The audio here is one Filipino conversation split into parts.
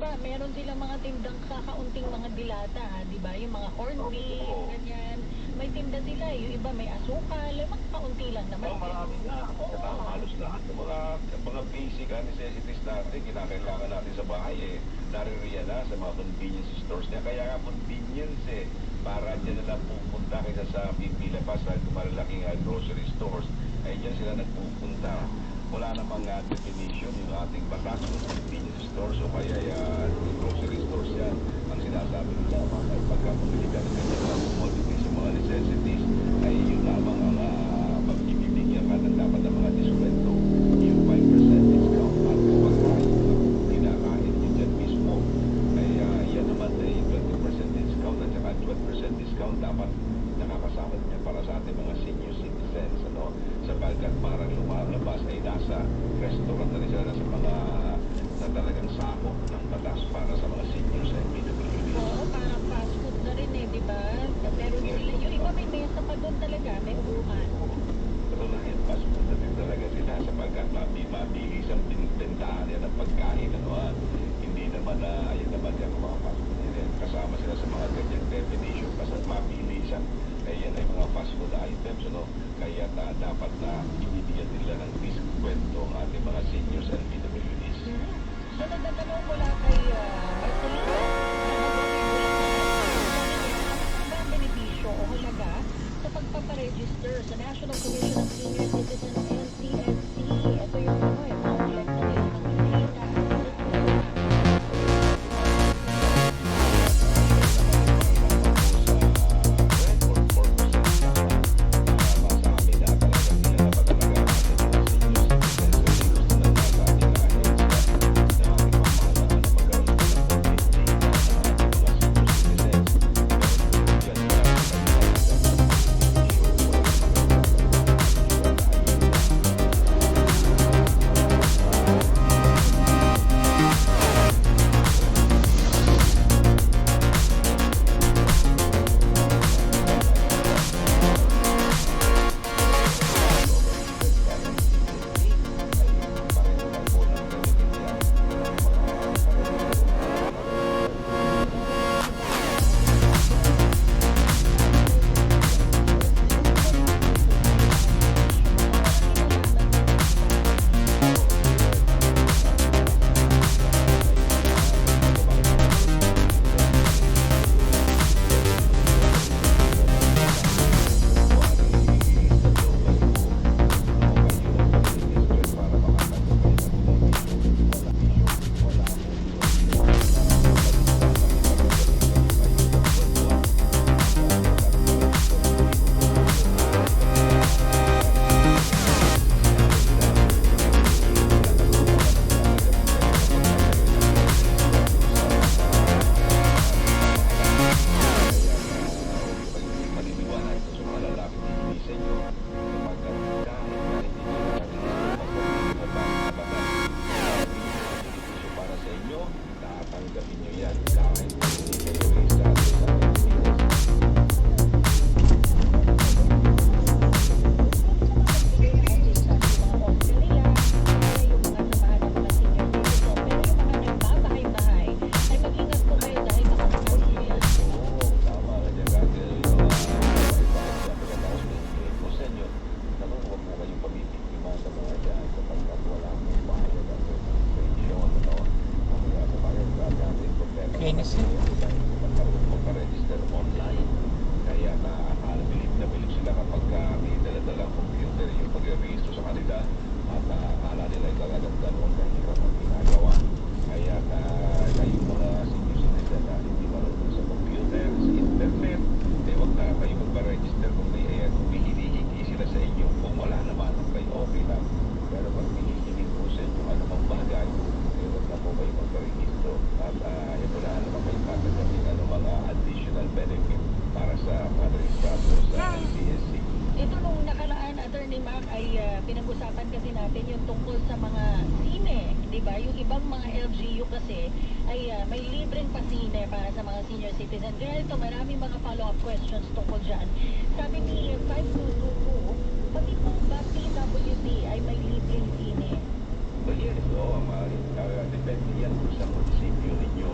ba, meron silang mga tindang kakaunting mga dilata, di ba? Yung mga corned beef, Oo. ganyan. May tinda sila, yung iba may asukal, mga kaunti lang naman. Oo, marami na. Saka Oo. halos lahat ng mga basic necessities natin, kinakailangan natin sa bahay, naririyan na sa mga convenience stores niya. Kaya nga convenience para dyan na lang pupunta kaysa sa pipila pa sa malalaking grocery stores. Ay dyan sila nagpupunta. Wala namang definition yung ating batas ng convenience stores o kaya grocery stores yan. Ang sinasabi nila, pagka bumili ka ng ganyan mga commodities sa mga necessities, ay yun lamang ang magbibigyan ka ng dapat ng mga diskwento, yung 5% discount at kapag yung kinakain nyo dyan mismo, ay yan naman ay 20% discount at saka 12% discount dapat nakakasama niya para sa ating mga senior citizens, ano? Sapagkat parang lumalabas ay nasa restaurant na rin sila, nasa mga na talagang sakop ng batas para sa mga seniors and PWDs. Oo, parang fast food na rin di ba? Meron sila, yung iba may mesa pa doon talaga, may upuan. Katunayan, fast food na din talaga sila sapagkat mabilis ang bintahan yan ng pagkain, ano hindi naman ayun naman yung mga fast food yan. Kasama sila sa mga ganyang definition kasi mabilis yan ay mga fast food items, ano? Kaya dapat na ibibigyan nila ng diskwento ang ating mga seniors and PWDs. Sunod na tanong mula kay Marcelino. Ano ba ang benepisyo o halaga sa pagpaparegister sa National Commission of Senior Citizens NCSC? Ito yung pang-collect na nila ng bisita. Magpa-register online. Kaya bilib na bilib sila kapag may dala-dalang computer yung pag-register sa kanila at akala nila ay talagang gano'n kahirap ang ginagawa. Kaya yung mga senior citizen na hindi marunong sa computer, sa internet, huwag na kayo magpa-register kung may hinihingi sila sa inyo. Kung wala naman, kayo okay lang. Pero pag hinihingi po sa inyo anumang bagay, huwag na po kayo magpa-register. At wala naman kayo tatagapin mga additional benefit para sa mga registrado sa NCSC. Ito nung nakaraan, Attorney Mac, ay pinag-usapan kasi natin yung tungkol sa mga sine, di ba? Yung ibang mga LGU kasi ay may libreng pasine para sa mga senior citizen. Kaya ito, maraming mga follow-up questions tungkol dyan. Sabi ni 5222, pati po ba PWD ay may libreng sine? So yes, depende yan sa munisipyo ninyo.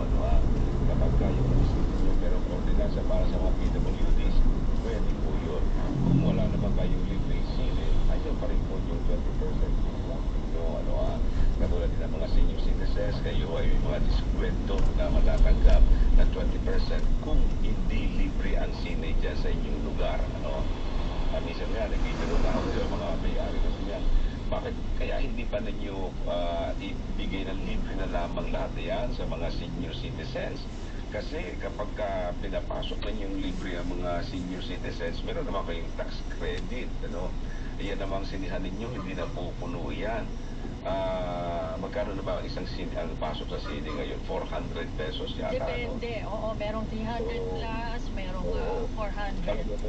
yung mga diskwento na matatanggap na 20% kung hindi libre ang sine dyan sa inyong lugar. Minsan nga, nagkikiro na ako yung mga may-ari kasi yan. Bakit kaya hindi pa ninyo ibigay ng libre na lamang lahat yan sa mga senior citizens? Kasi kapag pinapasok na yung libre ang mga senior citizens, meron naman kayong tax credit. Iyan namang sinihan ninyo, hindi na pupuno yan. Magkano na ba ang isang sine, ang pasok sa sine ngayon? 400 pesos yata. Depende. Oo, merong 300 plus, merong 400.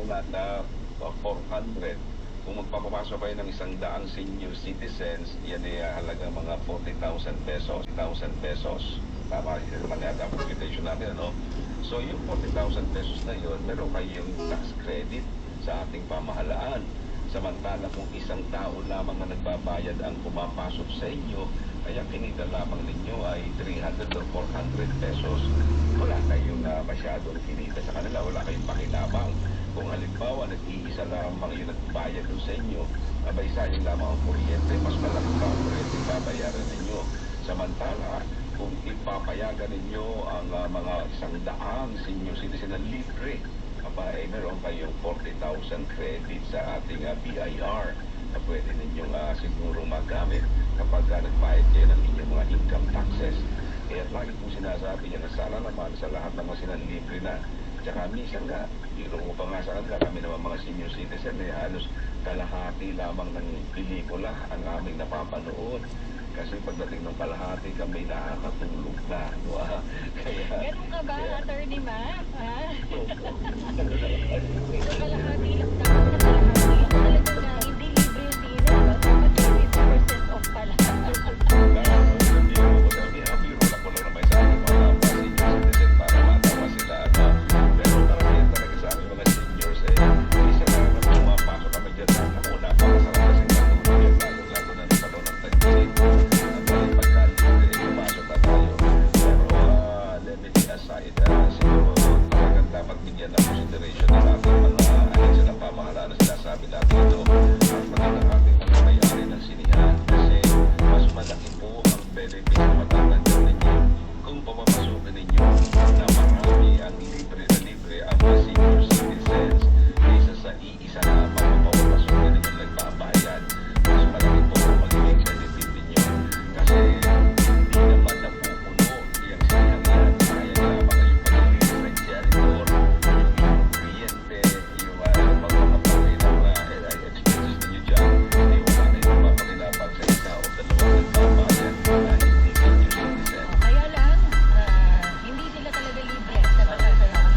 Pag na 400, kung magpapapasok kayo ng 100 senior citizens, yan ay halagang mga 40,000 pesos. 1,000 pesos. Tama rin naman yata ang computation natin, So, yung 40,000 pesos na yun, meron kayong tax credit sa ating pamahalaan. Samantala kung isang tao lamang na nagbabayad ang pumapasok sa inyo, kaya kinita lamang ninyo ay 300 or 400 pesos. Wala kayong masyadong kinita sa kanila, wala kayong pakinabang. Kung halimbawa, nag-iisa lamang yung nagbayad doon sa inyo, abay sayang lamang ang kuryente, mas malaki pa ang kuryente babayaran ninyo. Samantala, kung ipapayagan ninyo ang mga 100 senior citizen na libre, meron kayong 40,000 credit sa ating BIR na pwede ninyong siguro magamit kapag nagbayad kayo ng inyong mga income taxes. Kaya lagi po sinasabi niya na sana naman sa lahat ng mga sinanlibre na. Tsaka minsan nga, biro mo pa nga sa kanila, kami naman mga senior citizen, halos kalahati lamang ng pelikula ang aming napapanood. Kasi pagdating ng kalahati, kami nakakatulog na. Kaya, Ganun ka ba, kaya, Attorney Mac? Ha? Oo. Kalahati lang dapat na kalahati. Ako talaga na hindi libre yung sine. Dapat 50% off pala. Kaya lang, hindi sila talaga libre sa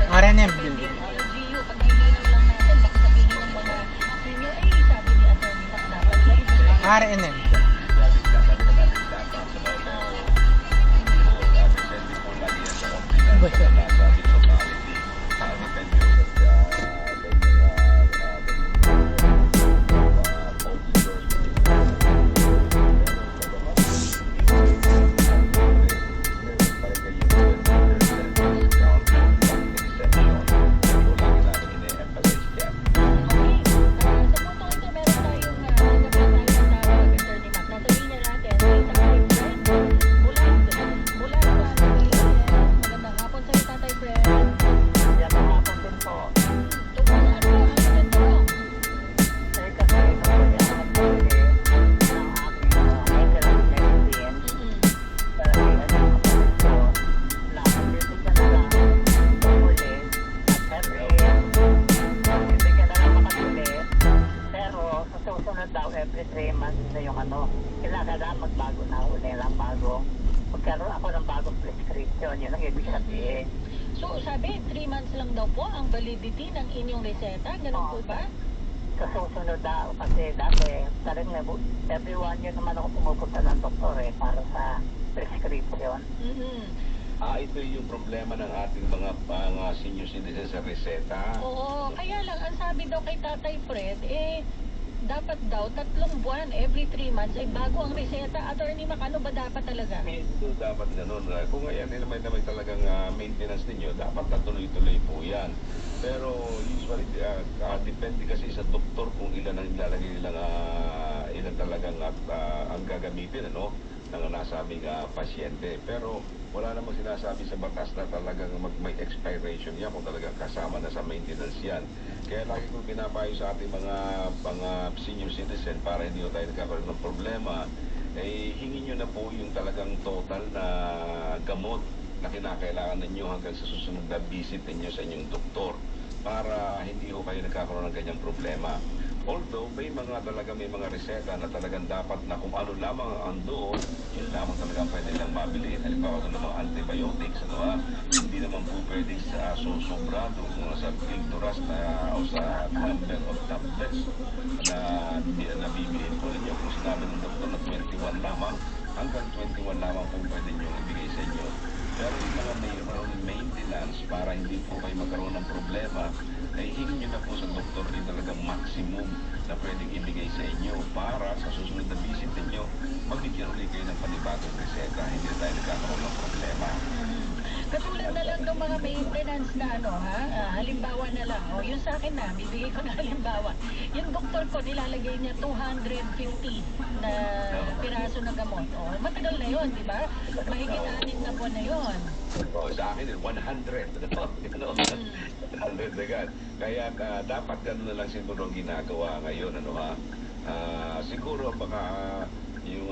R&M Hindi building. yung LGU, pag hinilang lang natin, baka sabihin ng mga senior, sabi ni Attorney Mac dapat libre. R&M. Every 3 months na yung kailangan magbago na uli lang bago. Magkaroon ako ng bagong prescription, yun ang ibig sabihin. So, sabi, 3 months lang daw po ang validity ng inyong reseta. Ganun po ba? Sa susunod daw, kasi dati, talagang every 1 year naman ako pumupunta ng doktor para sa prescription. Ito yung problema ng ating mga senior citizens sa reseta. Oo, kaya lang, ang sabi daw kay Tatay Fred, dapat daw 3 buwan, every 3 months, ay bago ang reseta. Attorney Mac, ano ba dapat talaga? Ito dapat ganun. Kung ayan naman talagang maintenance ninyo, dapat tuloy-tuloy po yan. Pero usually, depende kasi sa doktor kung ilan ang ilalagay nilang ilan talagang ang gagamitin. nasabing pasyente. Pero wala namang sinasabi sa batas na talagang may expiration yan kung talagang kasama na sa maintenance yan. Kaya lagi ko pinapayo sa ating mga senior citizen para hindi tayo nagkakaroon ng problema, hingin nyo na po yung talagang total na gamot na kinakailangan ninyo hanggang sa susunod na visit ninyo sa inyong doktor para hindi ho kayo nagkakaroon ng ganyang problema. Although may mga reseta na talagang dapat na kung ano lamang ang doon, yun lamang talagang pwede nilang mabili. Halimbawa ito ng mga antibiotics, hindi naman po pwede sa sobrado sa filtras o sa number of tablets na nabibilin po ninyo. Kung sinabi ng doktor na 21 lamang, hanggang 21 lamang po pwede nyo ibigay sa inyo. Pero yung mga mayroong maintenance para hindi po kayo magkaroon ng problema, hingin nyo na po sa doktor rin talagang maximum na pwedeng ibigay sa inyo para sa susunod na visit ninyo, magbigyan ulit kayo ng panibagong reseta. Hindi na tayo nagkakaroon ng problema. Katulad na lang ng mga maintenance na halimbawa na lang, yun sa akin na, bibigay ko na halimbawa. Yung doktor ko, nilalagay niya 250 na piraso na gamot. Matagal na yun, di ba? Mahigit 6 na buwan na yun. Sa akin, 100. 100 agad. Kaya dapat ganun na lang siguro ang ginagawa ngayon. Siguro baka yung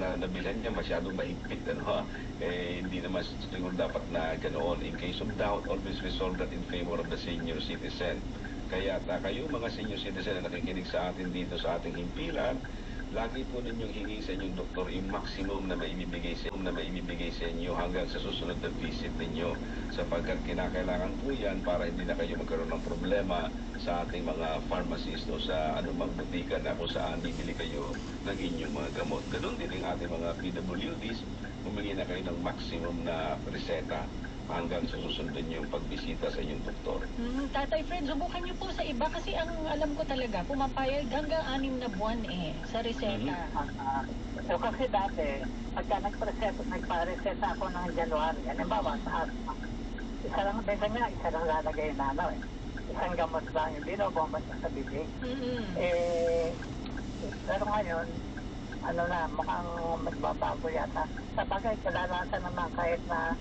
nabilhan niya masyadong mahigpit, hindi naman siguro dapat na ganoon. In case of doubt, always resolve that in favor of the senior citizen. Kaya kayo mga senior citizen na nakikinig sa atin dito sa ating himpilan, lagi po ninyong hingi sa inyong doktor yung maximum na maibibigay sa inyo hanggang sa susunod na visit ninyo. Sapagkat kinakailangan po yan para hindi na kayo magkaroon ng problema sa ating mga pharmacist o sa anumang butika na kung saan bibili kayo ng inyong mga gamot. Ganun din ang ating mga PWDs, humingi na kayo ng maximum na reseta hanggang sa susunod yung pagbisita sa inyong doktor. Tatay Fred, subukan niyo po sa iba kasi ang alam ko talaga, pumapayag hanggang 6 na buwan sa reseta. Kasi dati, pagka nagpa-reseta ako ng January, halimbawa sa asma, isa lang lalagay na isang gamot lang, yung binobomba sa bibig. Pero ngayon, mukhang magbabago yata. Sa bagay, kalalasan naman kahit na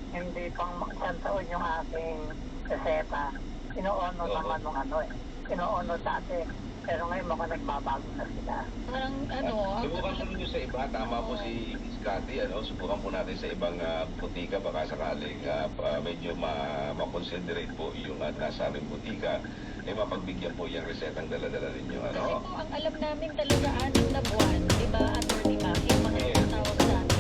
hindi pang isang taon yung aking reseta, ino-ono naman ino-ono dati. Pero ngayon mukhang nagbabago na sila. Parang subukan po ninyo sa iba, tama po si Miss Cathy, subukan po natin sa ibang butika, baka sakaling medyo ma-considerate po yung nasa aming butika, mapagbigyan po yung resetang dala-dala ninyo. Kasi po, ang alam namin talaga 6 na buwan, di ba, Atty. Mac, yung mga tawag sa atin.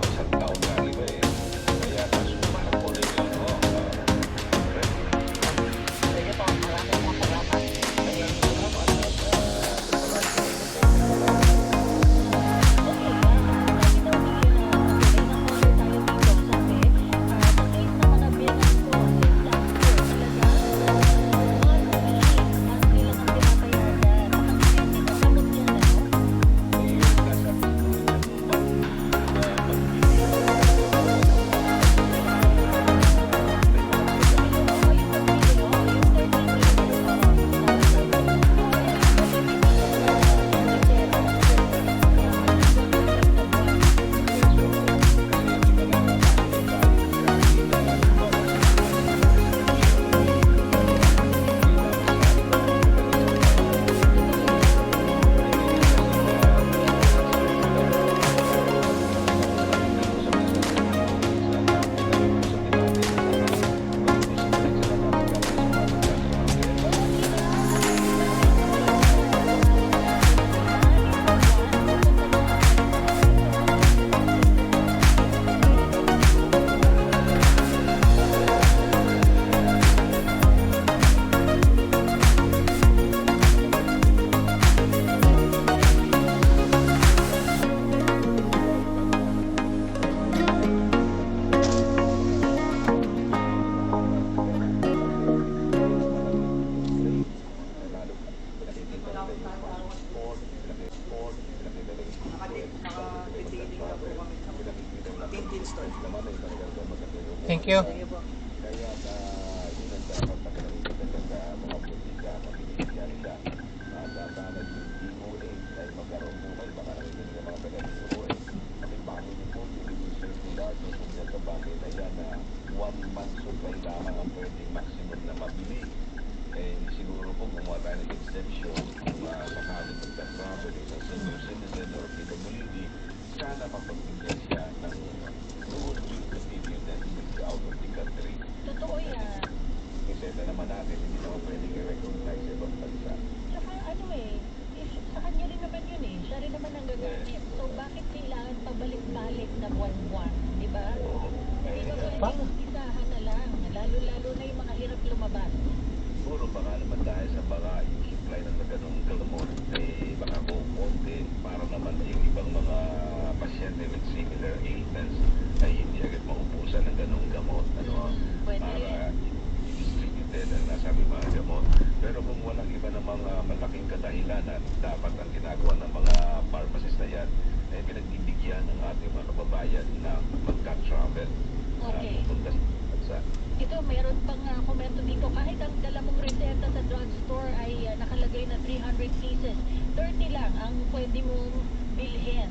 Isang taon na iba kaya susumanak po ninyo. Sige po, maraming salamat. Thank you. Kaya yun ang dapat na mga butika, mabibigyan nila. Dapat na 1 month supply lamang ang pwedeng maximum na mabili. Eh, siguro po gumawa tayo ng exemption kung sakaling magta-travel isang senior citizen or PWD, sana mapagbigyan siya ng noon during the period that he will be out of the country. Totoo yan. Kasi ito naman natin, hindi naman pwedeng i-recognize sa ibang bansa. Tsaka ano sa kanya rin naman yun siya rin naman ang gagamit. So bakit kailangan pabalik-balik na buwan-buwan, di ba? Di ba pwedeng isahan na lang, lalo-lalo na yung mga hirap lumabas. Siguro baka naman dahil sa baka yung supply ng ganong gamot, eh baka kukunti para naman yung ibang mga pasyente with similar ailments ay hindi agad maubusan ng ganong gamot. Pwede Para rin. i-distributed ang nasabi mga gamot. Pero kung walang iba ng mga malaking kadahilanan, dapat ang ginagawa ng mga pharmacist na yan ay pinagbibigyan ng ating mga kababayan na magka-travel Okay. pupunta sa bansa. Ito, meron pang komento dito. Kahit ang dala mong reseta sa drugstore ay nakalagay na 300 pieces, 30 lang ang pwede mong bilhin.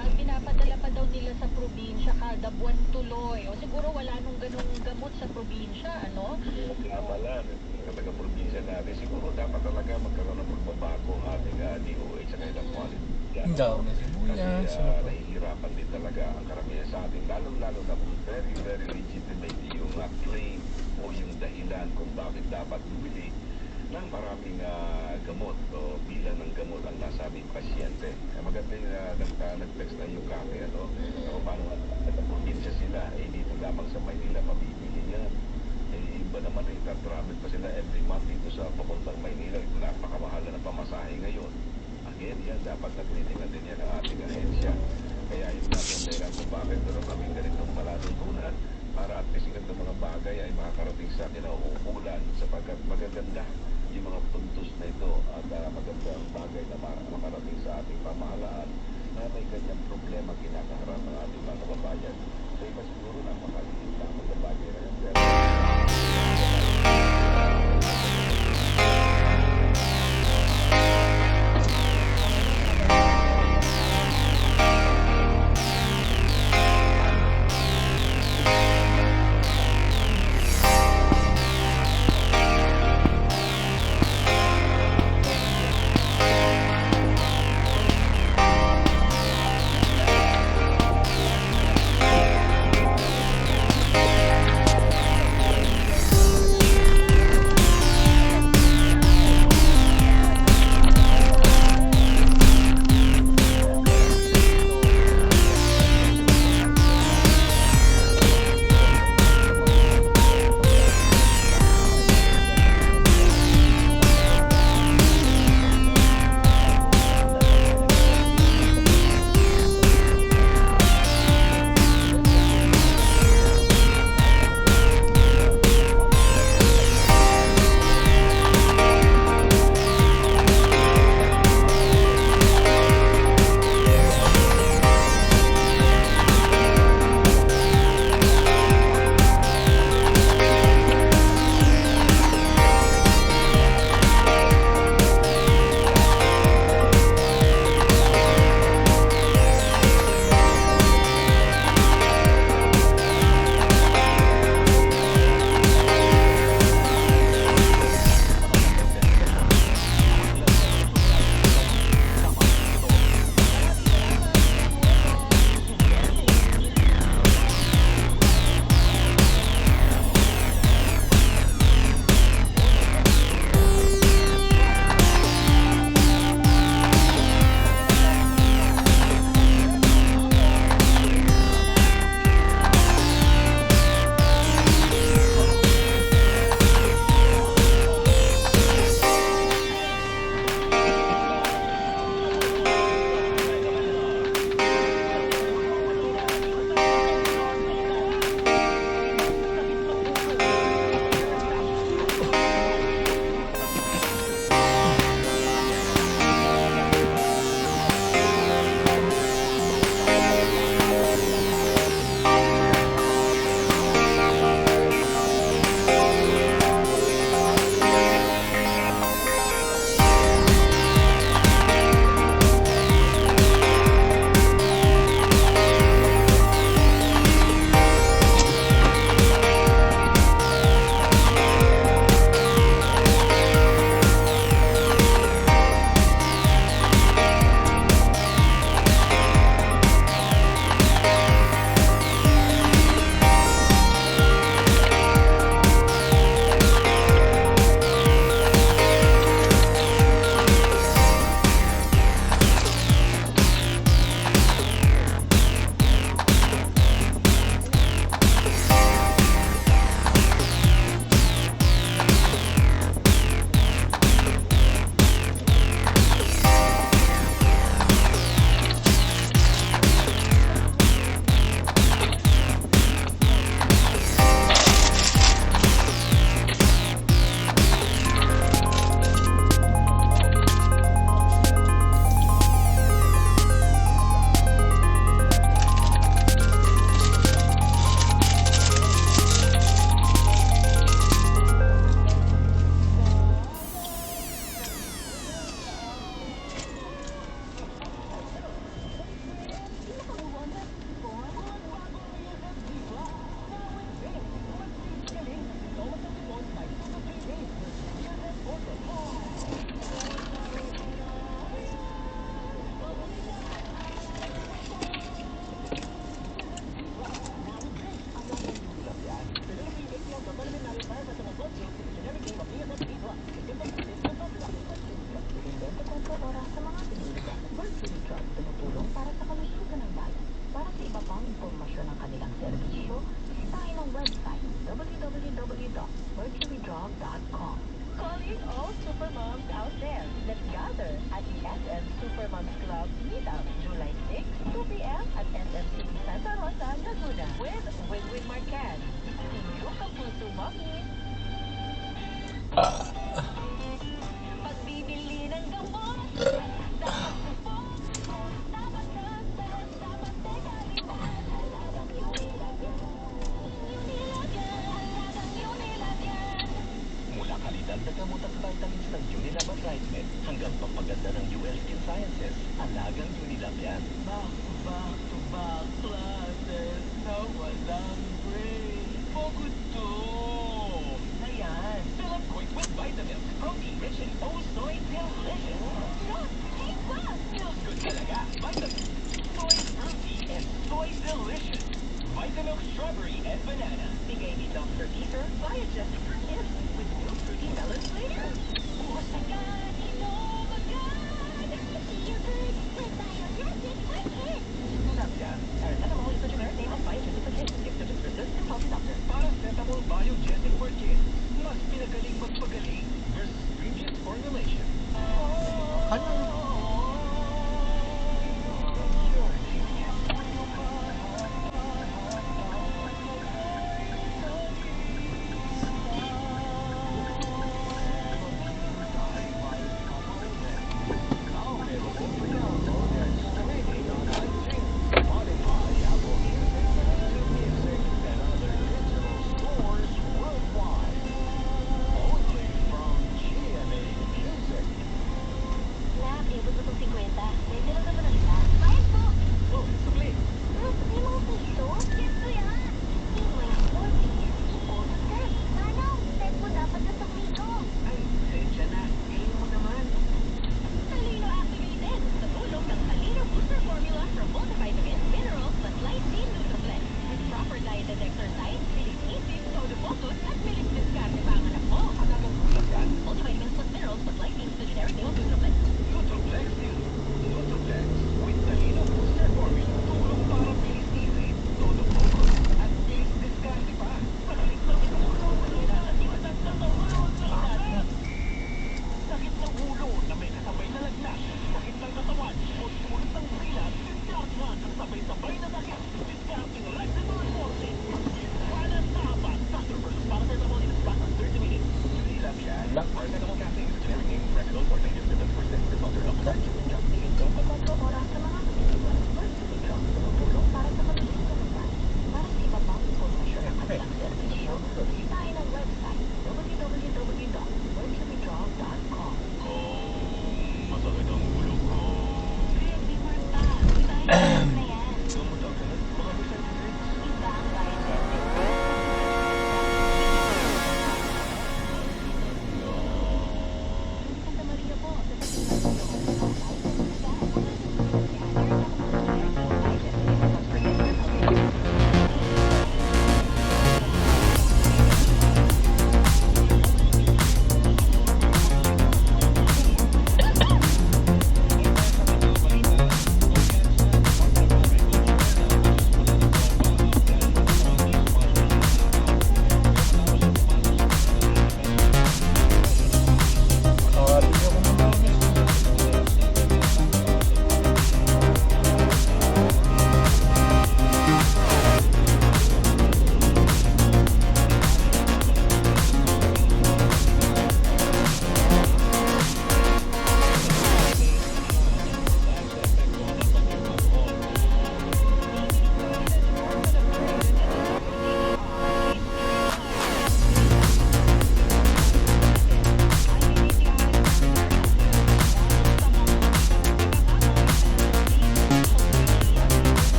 Ang pinapadala pa daw nila sa probinsya kada buwan tuloy. O siguro wala nung ganung gamot sa probinsya, ano? Pala, kapag probinsya natin, siguro dapat talaga magkaroon ng pagbabago ang ating DOH sa kanilang quality. Ang daw na sibuyas. Kasi nahihirapan din talaga ang karamihan sa atin, lalo-lalo na kung very, very legitimate yung claim o yung dahilan kung bakit dapat bumili ng maraming gamot o bilang ng gamot ang nasabing pasyente. Maganda yung nag-text na yung kake, kung paano nagprobinsya sila, dito lamang sa Maynila mabibili yan. Iba naman travel pa sila every month dito sa papuntang Maynila. Ito napakamahal na ng pamasahe ngayon. Again, yan dapat nagtitingan din yan ang ating ahensya. Kaya yun natin ang dahilan kung bakit meron kaming ganitong malatuntunan para at least itong mga bagay ay makakarating sa atin na uukulan sapagkat magaganda yung mga puntos na ito at magandang bagay na makarating sa ating pamahalaan na may kanyang problema kinakaharap ng ating mga kababayan. Sa iba siguro napakaliit lang ang bagay na yan. Love Meetup, July 6, 2 p.m. at SMCB Santa Rosa, Laguna with Win Marquez. Inyong kapuso mami. Pagbibili ng gamot, dapat supot, dapat gastos, dapat teka rin. Alagang Unilagyan, alagang Unilagyan. Mula kalidad na gamot at vitamins ng Unilab at Vitamin hanggang pampaganda ng UL Skin Sciences, alagang Unilab yan. Back-to-back classes na walang break. Pagod to. Ayan, fill up quick with vitamins, protein rich and oh so delicious. Look, hey, Bob! Feels good talaga.